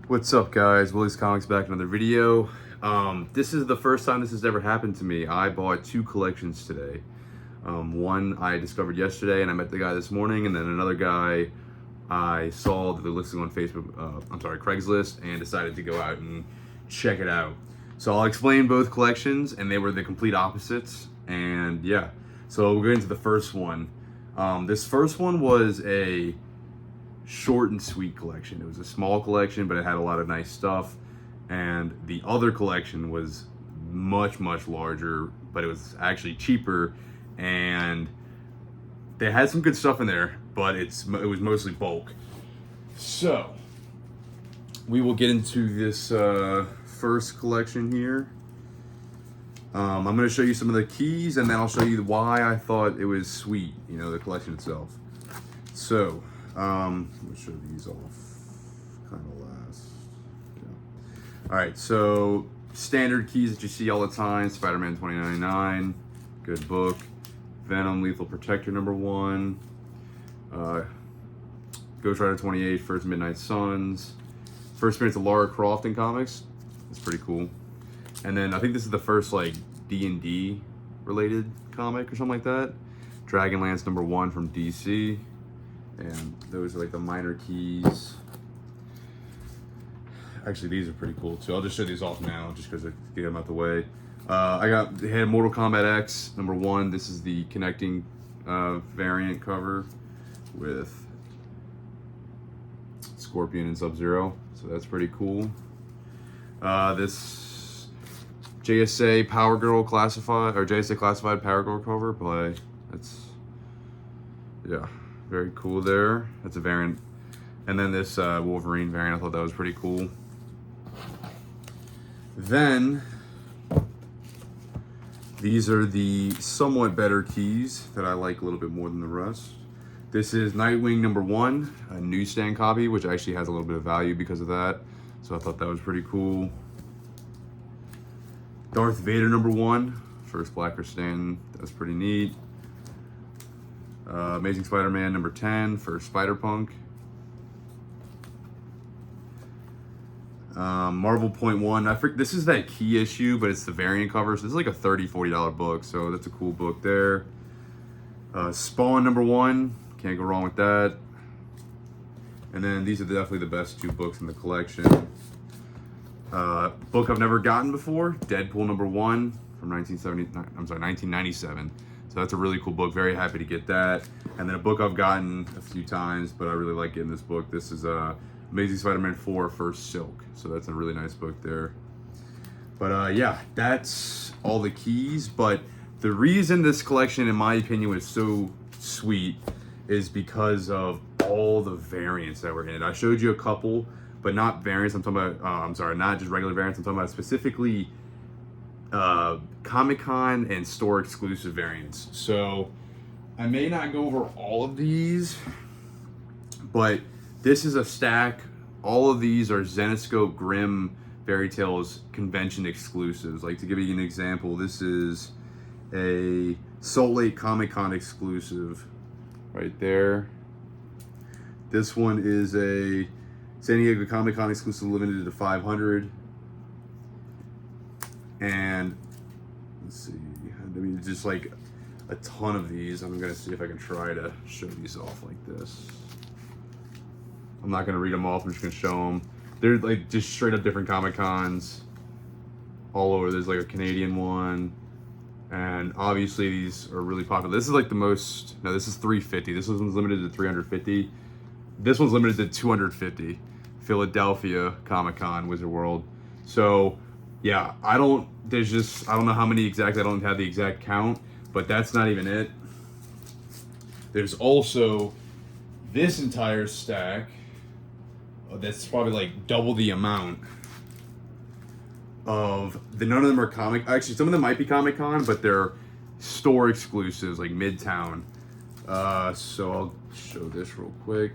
What's up, guys? Willie's Comics back, another video. This is the first time this has ever happened to me. I bought two collections today. One I discovered yesterday, and I met the guy this morning, and then another guy I saw that they're listing on Facebook. Craigslist, and decided to go out and check it out. So I'll explain both collections, and they were the complete opposites. And yeah, so we'll get into the first one. This first one was a short and sweet collection. It was a small collection, but it had a lot of nice stuff. And the other collection was much larger, but it was actually cheaper, and they had some good stuff in there, but it was mostly bulk. So we will get into this first collection here. I'm going to show you some of the keys, and then I'll show you why I thought it was sweet, the collection itself. So let's show these off kind of last. Yeah. All right, so standard keys that you see all the time: Spider-Man 2099, good book. Venom Lethal Protector #1, Ghost Rider 28, First Midnight Suns, first appearance of Lara Croft in comics. That's pretty cool. And then I think this is the first like D&D related comic or something like that. Dragonlance #1 from DC. And those are like the minor keys. Actually, these are pretty cool too. I'll just show these off now just because I get them out the way. They had Mortal Kombat X #1. This is the connecting variant cover with Scorpion and Sub-Zero. So that's pretty cool. This JSA Power Girl Classified, or JSA Classified Power Girl cover by, yeah, very cool there. That's a variant. And then this Wolverine variant, I thought that was pretty cool. Then these are the somewhat better keys that I like a little bit more than the rest. This is Nightwing #1, a newsstand copy, which actually has a little bit of value because of that. So I thought that was pretty cool. Darth Vader #1, first Blacker stand. That's pretty neat. Amazing Spider-Man #10, first Spider-Punk. Marvel .1, this is that key issue, but it's the variant cover, so this is like a $30-$40 book, so that's a cool book there. Spawn #1, can't go wrong with that. And then these are definitely the best two books in the collection. Book I've never gotten before, Deadpool #1 from 1997. So that's a really cool book. Very happy to get that. And then a book I've gotten a few times, but I really like getting this book. This is Amazing Spider-Man 4, First Silk. So that's a really nice book there. But yeah, that's all the keys. But the reason this collection, in my opinion, was so sweet is because of all the variants that were in it. I showed you a couple, but not variants. I'm talking about, not just regular variants. I'm talking about specifically Comic-Con and store exclusive variants. So I may not go over all of these, but this is a stack. All of these are Zenescope Grimm Fairy Tales convention exclusives. Like, to give you an example, this is a Salt Lake Comic-Con exclusive right there. This one is a San Diego Comic-Con exclusive, limited to 500. And let's see, I mean, just like a ton of these. I'm gonna see if I can try to show these off like this. I'm not gonna read them off, I'm just gonna show them. They're like just straight up different Comic-Cons all over. There's like a Canadian one, and obviously these are really popular. This is like the most, no, this is 350. This one's limited to 350. This one's limited to 250. Philadelphia Comic-Con, Wizard World. So yeah, I don't know how many exactly, I don't have the exact count, but that's not even it. There's also this entire stack that's probably like double the amount of none of them are actually some of them might be Comic-Con, but they're store exclusives like Midtown. So I'll show this real quick.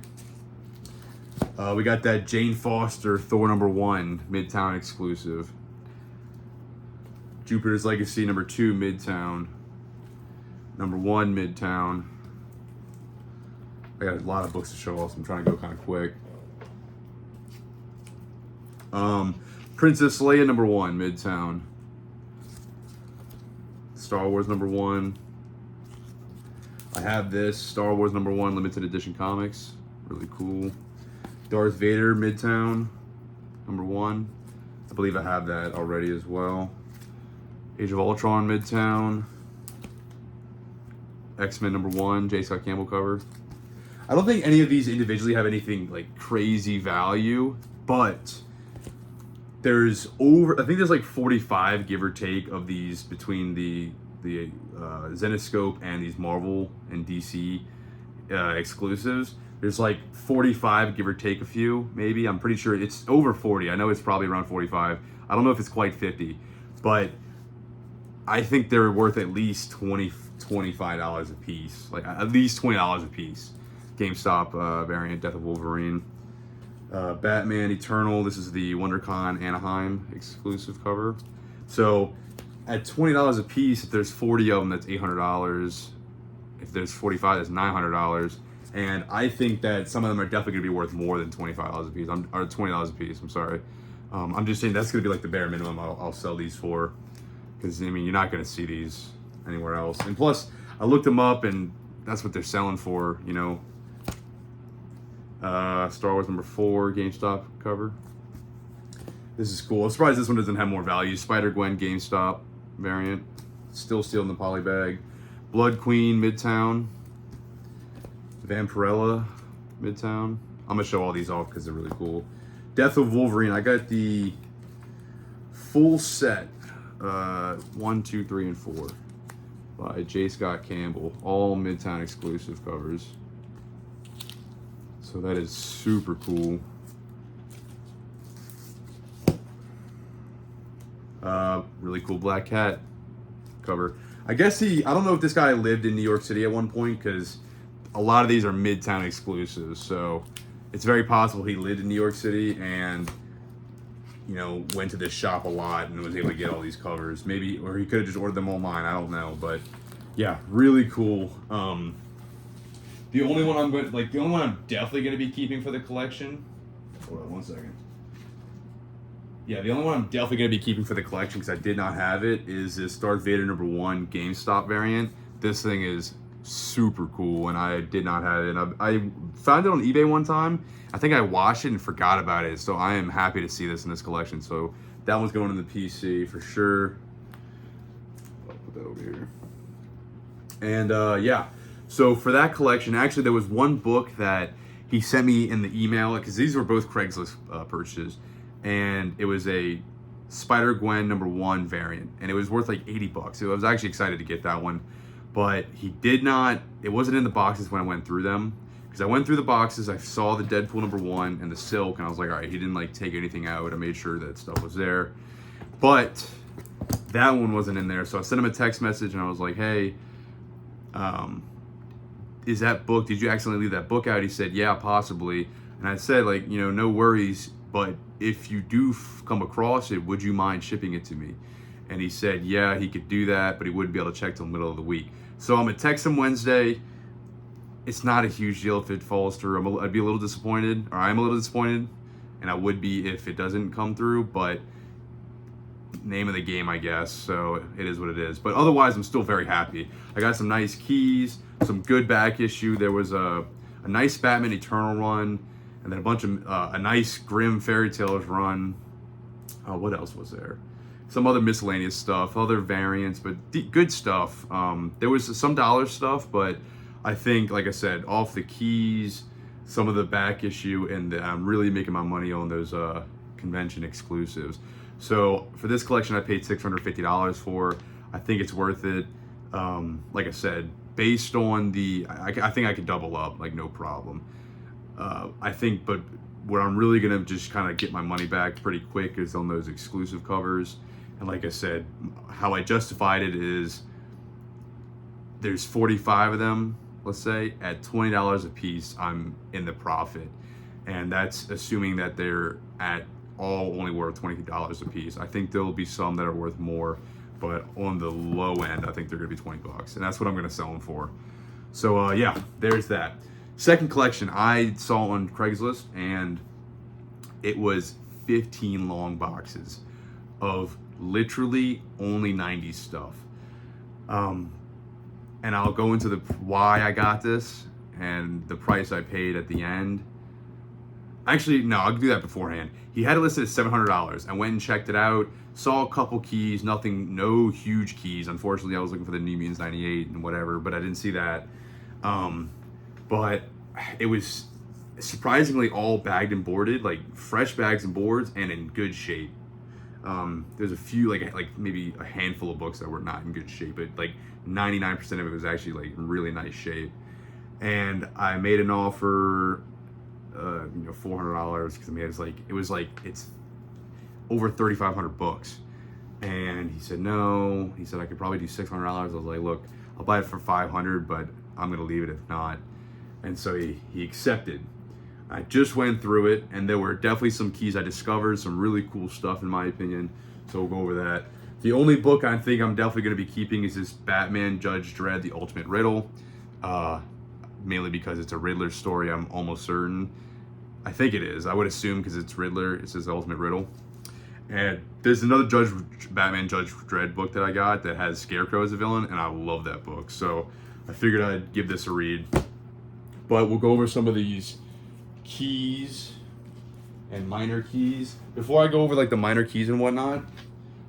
We got that Jane Foster Thor #1 Midtown exclusive. Jupiter's Legacy #2 Midtown. #1 Midtown. I got a lot of books to show off, so I'm trying to go kind of quick. Princess Leia #1, Midtown. Star Wars #1. I have this Star Wars #1 limited edition comics. Really cool. Darth Vader Midtown #1. I believe I have that already as well. Age of Ultron Midtown. X-Men #1, J. Scott Campbell cover. I don't think any of these individually have anything like crazy value, but I think there's like 45 give or take of these between the Zenescope and these Marvel and DC exclusives. There's like 45 give or take a few, maybe. I'm pretty sure it's over 40. I know it's probably around 45. I don't know if it's quite 50, but I think they're worth at least $25 a piece, like at least $20 a piece. GameStop variant, Death of Wolverine. Batman Eternal, this is the WonderCon Anaheim exclusive cover. So at $20 a piece, if there's 40 of them, that's $800. If there's 45, that's $900. And I think that some of them are definitely going to be worth more than $25 a piece, or $20 a piece, I'm sorry. I'm just saying that's going to be like the bare minimum I'll sell these for. Because, I mean, you're not going to see these anywhere else. And plus, I looked them up, and that's what they're selling for, you know. Star Wars #4 GameStop cover. This is cool. I'm surprised this one doesn't have more value. Spider-Gwen GameStop variant. Still in the poly bag. Blood Queen Midtown. Vampirella Midtown. I'm going to show all these off because they're really cool. Death of Wolverine. I got the full set. 1, 2, 3, and 4 by J. Scott Campbell. All Midtown exclusive covers. So that is super cool. Really cool Black Cat cover. I guess I don't know if this guy lived in New York City at one point, because a lot of these are Midtown exclusives. So it's very possible he lived in New York City and, you know, went to this shop a lot and was able to get all these covers. Maybe, or he could have just ordered them online. I don't know, but yeah, really cool. The only one I'm definitely going to be keeping for the collection. Hold on 1 second. Yeah, the only one I'm definitely going to be keeping for the collection, because I did not have it, is this Darth Vader #1 GameStop variant. This thing is super cool, and I did not have it. I found it on eBay one time. I think I washed it and forgot about it, so I am happy to see this in this collection. So that one's going in the PC for sure. I'll put that over here. And yeah, so for that collection, actually there was one book that he sent me in the email, because these were both Craigslist purchases, and it was a Spider-Gwen #1 variant, and it was worth like $80. So I was actually excited to get that one, but it wasn't in the boxes when I went through them, because I went through the boxes, I saw the Deadpool #1 and the Silk, and I was like, all right, he didn't like take anything out. I made sure that stuff was there, but that one wasn't in there. So I sent him a text message and I was like, hey, is that book, did you accidentally leave that book out? He said, yeah, possibly. And I said, like, you know, no worries, but if you do come across it, would you mind shipping it to me? And he said, yeah, he could do that, but he wouldn't be able to check till the middle of the week. So I'm gonna text him Wednesday. It's not a huge deal if it falls through. I'd be a little disappointed, or I'm a little disappointed, and I would be if it doesn't come through, but name of the game, I guess. So it is what it is. But otherwise, I'm still very happy. I got some nice keys, some good back issue. There was a nice Batman Eternal run, and then a bunch of a nice Grimm Fairy Tales run. What else was there? Some other miscellaneous stuff, other variants, but good stuff. There was some dollar stuff, but I think, like I said, off the keys, some of the back issue, and I'm really making my money on those convention exclusives. So for this collection, I paid $650 for. I think it's worth it. Like I said, based on I think I could double up, like no problem. I think, but where I'm really gonna just kind of get my money back pretty quick is on those exclusive covers. And like I said, how I justified it is there's 45 of them, let's say, at $20 a piece, I'm in the profit. And that's assuming that they're at all only worth $20 a piece. I think there'll be some that are worth more, but on the low end, I think they're gonna be $20. And that's what I'm gonna sell them for. So yeah, there's that. Second collection I saw on Craigslist, and it was 15 long boxes of literally only 90s stuff. And I'll go into the why I got this and the price I paid at the end. Actually, no, I'll do that beforehand. He had it listed at $700. I went and checked it out, saw a couple keys, no huge keys. Unfortunately, I was looking for the New Mutants 98 and whatever, but I didn't see that. But it was surprisingly all bagged and boarded, like fresh bags and boards and in good shape. There's a few, like maybe a handful of books that were not in good shape, but like 99% of it was actually like in really nice shape. And I made an offer, $400, because I mean it's over 3,500 books. And he said no. He said I could probably do $600. I was like, look, I'll buy it for $500, but I'm gonna leave it if not. And so he accepted. I just went through it, and there were definitely some keys I discovered, some really cool stuff in my opinion. So we'll go over that. The only book I think I'm definitely going to be keeping is this Batman Judge Dredd: The Ultimate Riddle. Mainly because it's a Riddler story, I'm almost certain. I think it is. I would assume because it's Riddler, it's his Ultimate Riddle. And there's another Batman Judge Dredd book that I got that has Scarecrow as a villain, and I love that book. So I figured I'd give this a read. But we'll go over some of these keys and minor keys. Before I go over like the minor keys and whatnot, I'm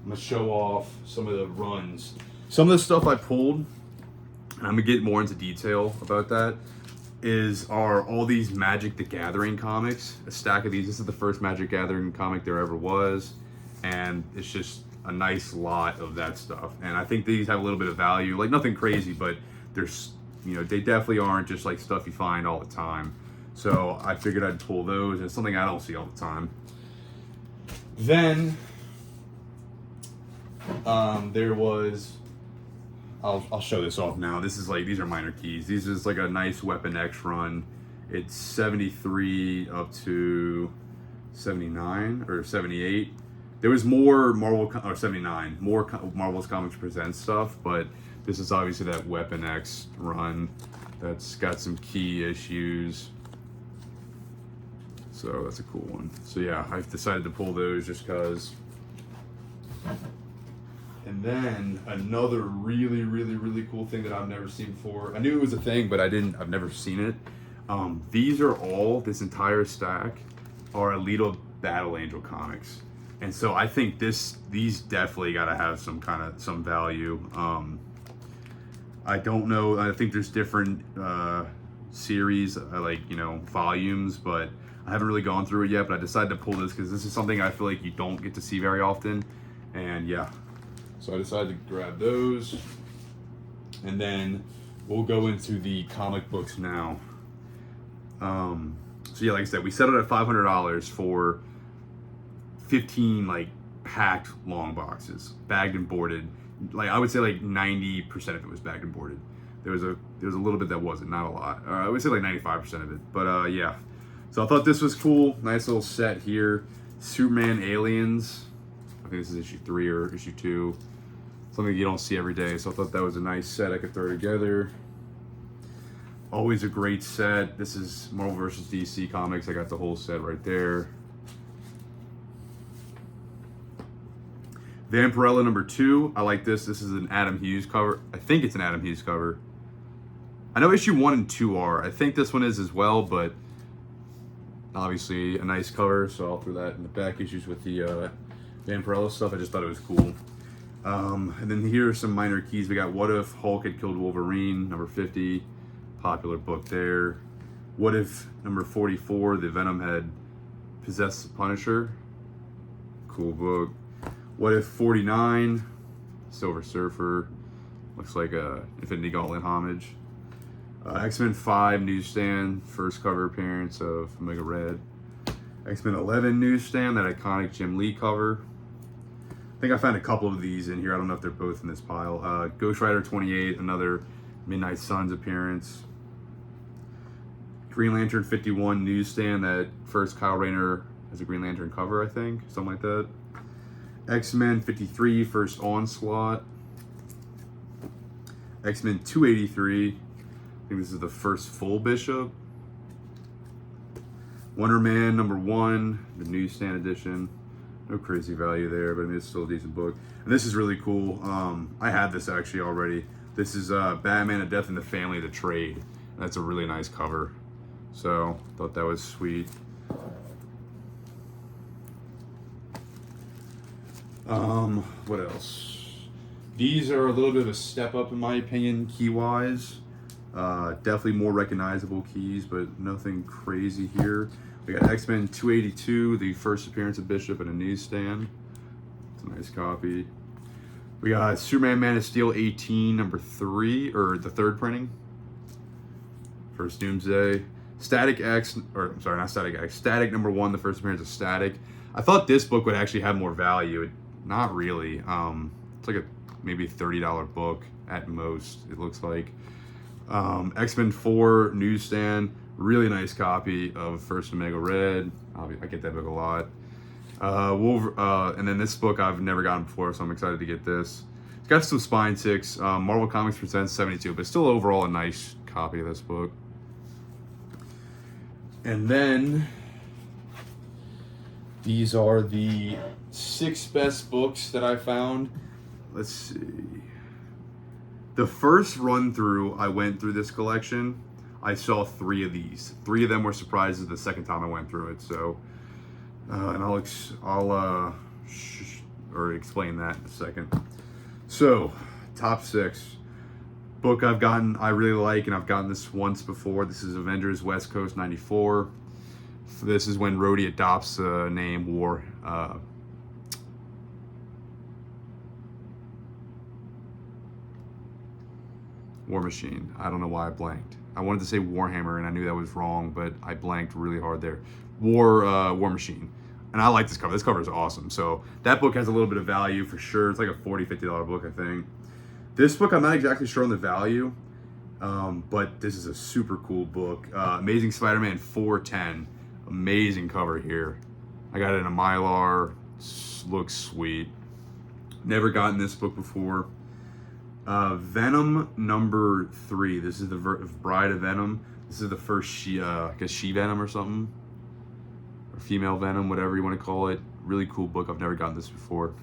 gonna show off some of the runs. Some of the stuff I pulled, and I'm gonna get more into detail about that, are all these Magic the Gathering comics. A stack of these. This is the first Magic Gathering comic there ever was, and it's just a nice lot of that stuff. And I think these have a little bit of value, like nothing crazy, but there's, they definitely aren't just like stuff you find all the time. So I figured I'd pull those, and it's something I don't see all the time. Then there was, I'll show this off now. These are minor keys. These is like a nice Weapon X run. It's 73 up to 79 or 78. There was more or 79, more Marvel's Comics Presents stuff, but this is obviously that Weapon X run that's got some key issues. So that's a cool one. So yeah, I've decided to pull those just because. And then another really, really, really cool thing that I've never seen before. I knew it was a thing, but I've never seen it. These are this entire stack are Alita Battle Angel comics. And so I think these definitely gotta have some value. I don't know, I think there's different series, volumes, but I haven't really gone through it yet, but I decided to pull this because this is something I feel like you don't get to see very often. And yeah, so I decided to grab those. And then we'll go into the comic books now. So yeah, like I said, we set it at $500 for 15 packed long boxes, bagged and boarded. I would say 90% of it was bagged and boarded. There was a little bit that wasn't, not a lot. I would say 95% of it. But yeah. So I thought this was cool. Nice little set here. Superman Aliens. I think this is issue 3 or issue 2. Something you don't see every day. So I thought that was a nice set I could throw together. Always a great set. This is Marvel vs. DC Comics. I got the whole set right there. Vampirella number 2. I like this. This is an Adam Hughes cover. I think it's an Adam Hughes cover. I know issue 1 and 2 are. I think this one is as well, but obviously a nice cover, so I'll throw that in the back issues with the Vampirella stuff. I just thought it was cool. And then here are some minor keys. We got What If Hulk Had Killed Wolverine, number 50. Popular book there. What If number 44, The Venom Had Possessed the Punisher. Cool book. What If 49, Silver Surfer. Looks like a Infinity Gauntlet homage. X-Men 5 newsstand, first cover appearance of Omega Red. X-Men 11 newsstand, that iconic Jim Lee cover. I think I found a couple of these in here. I don't know if they're both in this pile. Ghost Rider 28, another Midnight Suns appearance. Green Lantern 51 newsstand, that first Kyle Rayner has a Green Lantern cover, I think, something like that. X-Men 53, first Onslaught. X-Men 283. I think this is the first full Bishop. Wonder Man #1, the newsstand edition. No crazy value there, but I mean, it's still a decent book. And this is really cool. I had this actually already. This is Batman: A Death in the Family, the trade. That's a really nice cover. So, thought that was sweet. What else? These are a little bit of a step up in my opinion, key-wise. Definitely more recognizable keys, but nothing crazy here. We got X-Men 282, the first appearance of Bishop in a newsstand. It's a nice copy. We got Superman Man of Steel 18, #3, or the third printing. First Doomsday. Static X, or I'm sorry, not Static X. Static #1, the first appearance of Static. I thought this book would actually have more value. Not really. It's like a maybe $30 book at most, it looks like. X-Men 4 newsstand, really nice copy of First Omega Red. I get that book a lot. And then this book I've never gotten before, so I'm excited to get this. It's got some Spine 6. Marvel Comics Presents 72, but still overall a nice copy of this book. And then these are the 6 best books that I found. Let's see. The first run through I went through this collection, I saw 3 of these. 3 of them were surprises the second time I went through it. So, and I'll explain that in a second. So, top 6 book I've gotten, I really like, and I've gotten this once before. This is Avengers West Coast 94. This is when Rhodey adopts the name War Machine. I don't know why I blanked. I wanted to say Warhammer, and I knew that was wrong, but I blanked really hard there. War Machine. And I like this cover. This cover is awesome. So that book has a little bit of value for sure. It's like a $40, $50 book, I think. This book, I'm not exactly sure on the value, but this is a super cool book. Amazing Spider-Man 410. Amazing cover here. I got it in a Mylar. Looks sweet. Never gotten this book before. Venom #3. This is the Bride of Venom. This is the first She-Venom or something. Or female Venom, whatever you want to call it. Really cool book. I've never gotten this before.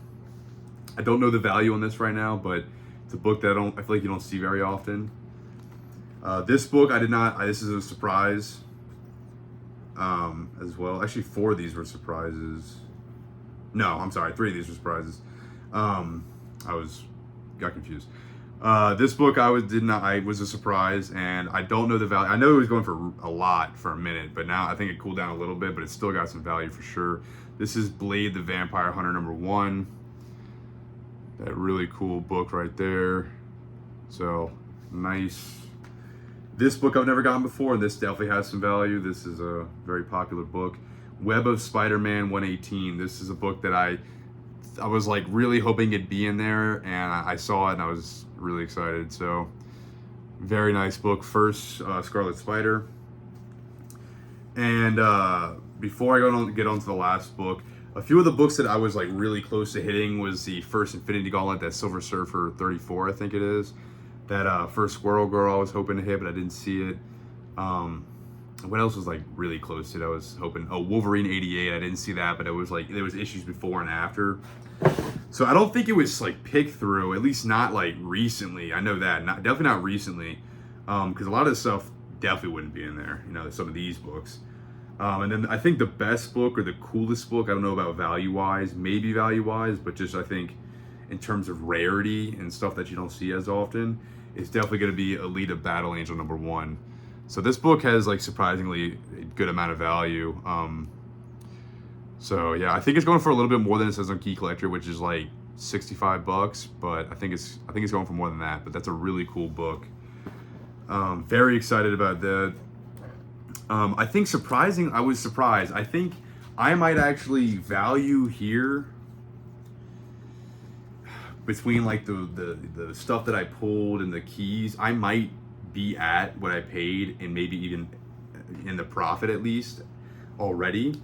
I don't know the value on this right now, but it's a book that I feel like you don't see very often. This book I did not. This is a surprise. As well. Actually, 4 of these were surprises. No, I'm sorry. 3 of these were surprises. Got confused. This book I was a surprise, and I don't know the value. I know it was going for a lot for a minute, but now I think it cooled down a little bit, but it's still got some value for sure. This is Blade the Vampire Hunter #1. That really cool book right there. So nice. This book I've never gotten before, and this definitely has some value. This is a very popular book. Web of Spider-Man 118. This is a book that I was like really hoping it'd be in there, and I saw it and I was really excited. So very nice book. First Scarlet Spider. And before I get on to the last book, a few of the books that I was like really close to hitting was the first Infinity Gauntlet, that Silver Surfer 34, I think it is. That first Squirrel Girl I was hoping to hit, but I didn't see it. What else was like really close to it? I was hoping, Wolverine 88, I didn't see that, but it was like, there was issues before and after. So I don't think it was like picked through, at least not like recently. I know that, definitely not recently, because a lot of this stuff definitely wouldn't be in there, some of these books. And then I think the best book or the coolest book, I don't know about value-wise, maybe value-wise, but just I think in terms of rarity and stuff that you don't see as often, it's definitely going to be Elite of Battle Angel #1. So this book has like surprisingly a good amount of value. So yeah, I think it's going for a little bit more than it says on Key Collector, which is like $65, but I think it's going for more than that. But that's a really cool book. Very excited about that. I think I was surprised. I think I might actually value here between like the stuff that I pulled and the keys. I might be at what I paid and maybe even in the profit at least already.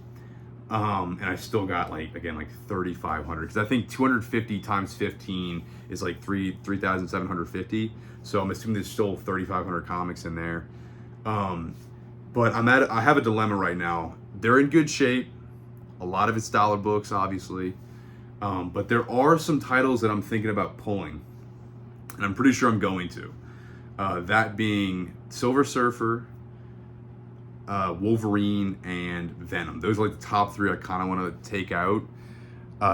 And I still got like 3,500, because I think 250 times 15 is like 3,750. So I'm assuming there's still 3,500 comics in there. But I have a dilemma right now. They're in good shape. A lot of it's dollar books, obviously. But there are some titles that I'm thinking about pulling. And I'm pretty sure I'm going to. That being Silver Surfer, Wolverine, and Venom. Those are like the top three I kind of want to take out.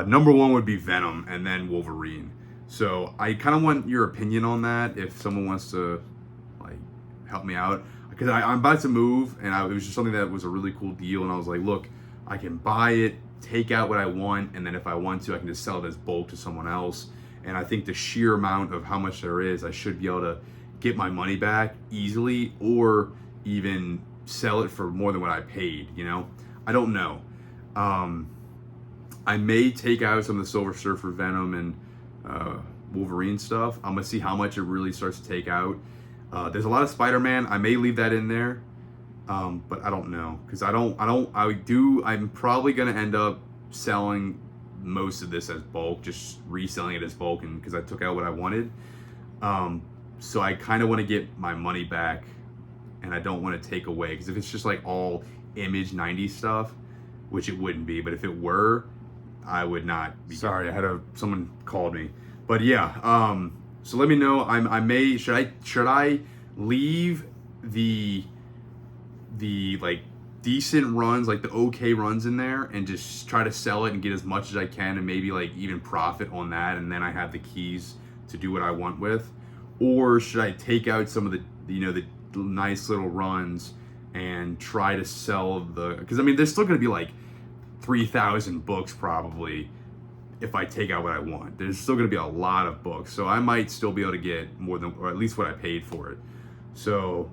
Number one would be Venom, and then Wolverine. So I kind of want your opinion on that. If someone wants to like help me out, because I'm about to move, and it was just something that was a really cool deal, and I was like, look, I can buy it, take out what I want, and then if I want to, I can just sell it as bulk to someone else. And I think the sheer amount of how much there is, I should be able to get my money back easily, or even sell it for more than what I paid, you know? I don't know. I may take out some of the Silver Surfer, Venom, and Wolverine stuff. I'm gonna see how much it really starts to take out. There's a lot of Spider-Man. I may leave that in there, but I don't know, because I'm probably gonna end up selling most of this as bulk, just reselling it as bulk, and because I took out what I wanted. So I kind of want to get my money back, and I don't want to take away, because if it's just like all Image 90s stuff, which it wouldn't be, but if it were, I would not be. Sorry, someone called me. But yeah, so let me know. Should I leave the like decent runs, like the okay runs in there, and just try to sell it and get as much as I can, and maybe like even profit on that, and then I have the keys to do what I want with? Or should I take out some of the nice little runs and try to sell because I mean, there's still going to be like 3,000 books probably if I take out what I want. There's still going to be a lot of books, so I might still be able to get more than, or at least what I paid for it. So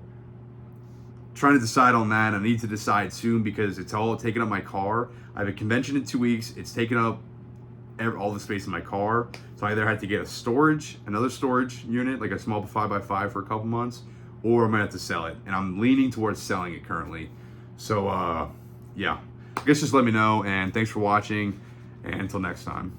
trying to decide on that. I need to decide soon, because it's all taking up my car. I have a convention in 2 weeks. It's taking up all the space in my car, so I either have to get another storage unit, like a small 5x5 for a couple months, or I'm gonna have to sell it, and I'm leaning towards selling it currently. So yeah, I guess just let me know, and thanks for watching, and until next time.